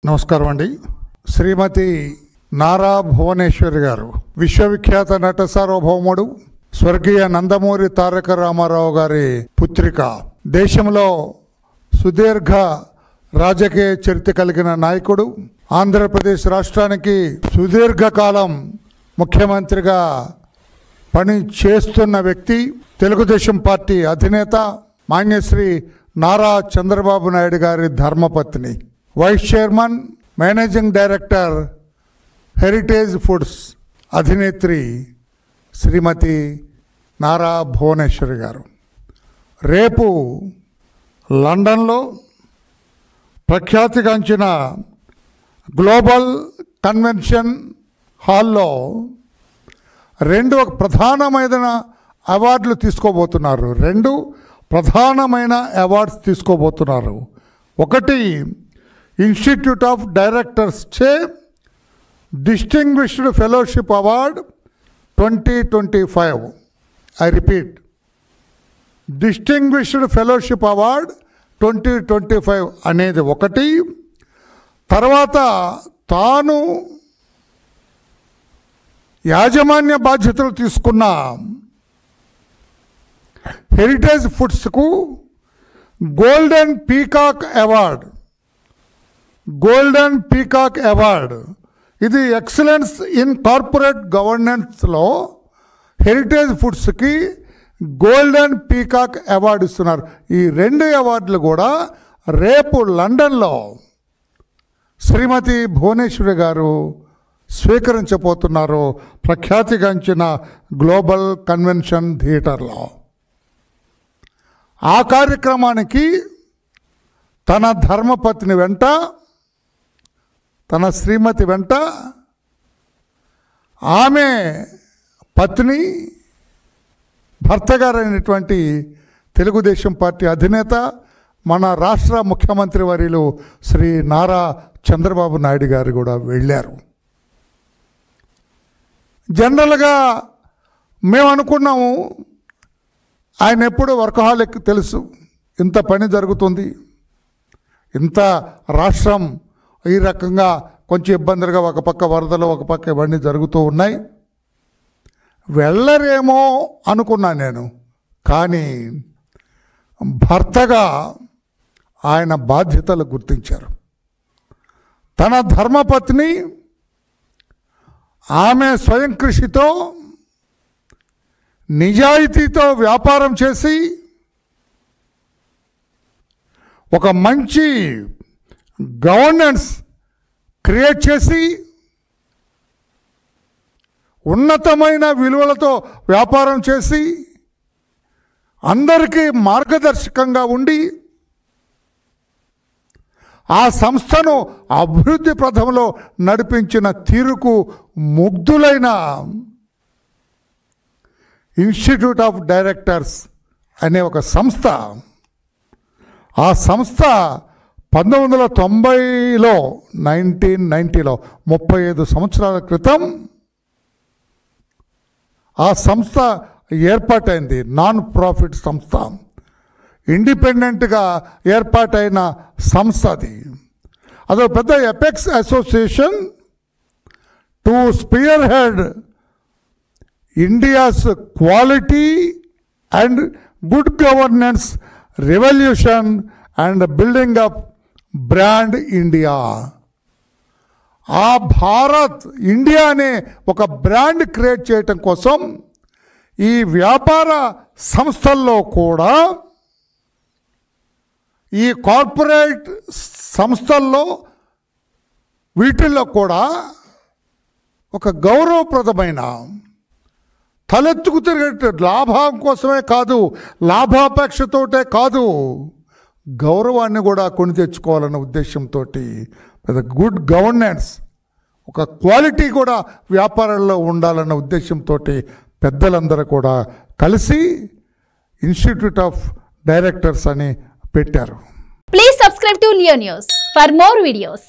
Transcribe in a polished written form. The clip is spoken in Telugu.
నమస్కారం అండి. శ్రీమతి నారా భువనేశ్వరి గారు విశ్వవిఖ్యాత నట సార్వభౌముడు స్వర్గీయ నందమూరి తారక రామారావు గారి పుత్రిక. దేశంలో సుదీర్ఘ రాజకీయ చరిత్ర కలిగిన నాయకుడు, ఆంధ్రప్రదేశ్ రాష్ట్రానికి సుదీర్ఘకాలం ముఖ్యమంత్రిగా పని చేస్తున్న వ్యక్తి, తెలుగుదేశం పార్టీ అధినేత మాన్యశ్రీ నారా చంద్రబాబు నాయుడు గారి ధర్మపత్ని, vice chairman, managing director, Heritage Foods అధినేత్రి శ్రీమతి నారా భువనేశ్వరి గారు రేపు లండన్లో ప్రఖ్యాతిగాంచిన గ్లోబల్ కన్వెన్షన్ హాల్లో రెండు ప్రధానమైన అవార్డులు తీసుకోబోతున్నారు. రెండు ప్రధానమైన అవార్డ్స్ తీసుకోబోతున్నారు. ఒకటి ఇన్స్టిట్యూట్ ఆఫ్ డైరెక్టర్స్ చే distinguished fellowship award 2025. I repeat, distinguished fellowship award 2025 అనేది ఒకటి. తర్వాత తాను యాజమాన్య బాధ్యతలు తీసుకున్న హెరిటేజ్ ఫుడ్స్కు గోల్డెన్ పీకాక్ అవార్డ్, ఇది ఎక్సలెన్స్ ఇన్ కార్పొరేట్ గవర్నెన్స్లో హెరిటేజ్ ఫుడ్స్కి గోల్డెన్ పీకాక్ అవార్డు ఇస్తున్నారు. ఈ రెండు అవార్డులు కూడా రేపు లండన్లో శ్రీమతి భువనేశ్వరి గారు స్వీకరించబోతున్నారు, ప్రఖ్యాతిగాంచిన గ్లోబల్ కన్వెన్షన్ థియేటర్లో. ఆ కార్యక్రమానికి తన ధర్మపత్ని వెంట, తన శ్రీమతి వెంట, ఆమె పత్ని, భర్త గారైనటువంటి తెలుగుదేశం పార్టీ అధినేత, మన రాష్ట్ర ముఖ్యమంత్రి వర్యులు శ్రీ నారా చంద్రబాబు నాయుడు గారు కూడా వెళ్ళారు. జనరల్గా మేము అనుకున్నాము, ఆయన ఎప్పుడు వర్కహాలిక్ తెలుసు, ఇంత పని జరుగుతుంది, ఇంత రాష్ట్రం ఈ రకంగా కొంచెం ఇబ్బందులుగా, ఒక పక్క వరదలు, ఒక పక్క ఇవన్నీ జరుగుతూ ఉన్నాయి, వెళ్ళరేమో అనుకున్నాను నేను. కానీ భర్తగా ఆయన బాధ్యతలు గుర్తించారు. తన ధర్మపత్ని ఆమె స్వయం కృషితో, నిజాయితీతో వ్యాపారం చేసి ఒక మంచి గవర్నెన్స్ క్రియేట్ చేసి, ఉన్నతమైన విలువలతో వ్యాపారం చేసి, అందరికీ మార్గదర్శకంగా ఉండి ఆ సంస్థను అభివృద్ధి పథంలో నడిపించిన తీరుకు ముగ్ధులైన ఇన్స్టిట్యూట్ ఆఫ్ డైరెక్టర్స్ అనే ఒక సంస్థ, ఆ సంస్థ 1990లో 35 సంవత్సరాల క్రితం ఆ సంస్థ ఏర్పాటైంది. నాన్ ప్రాఫిట్ సంస్థ, ఇండిపెండెంట్గా ఏర్పాటైన సంస్థ అది. అదో పెద్ద apex association to spearhead India's quality and good governance revolution and building up brand India. ఆ భారత్ ఇండియా అనే ఒక బ్రాండ్ క్రియేట్ చేయటం కోసం ఈ వ్యాపార సంస్థల్లో కూడా, ఈ కార్పొరేట్ సంస్థల్లో వీటిల్లో కూడా ఒక గౌరవప్రదమైన, తలెత్తుకు తిరిగే లాభం కోసమే కాదు, లాభాపేక్షతోటే కాదు, గౌరవాన్ని కూడా కొని తెచ్చుకోవాలన్న ఉద్దేశంతో, గుడ్ గవర్నెన్స్, ఒక క్వాలిటీ కూడా వ్యాపారంలో ఉండాలన్న ఉద్దేశంతో పెద్దలందరూ కూడా కలిసి ఇన్స్టిట్యూట్ ఆఫ్ డైరెక్టర్స్ అని పెట్టారు. Please subscribe to Leo news for more videos.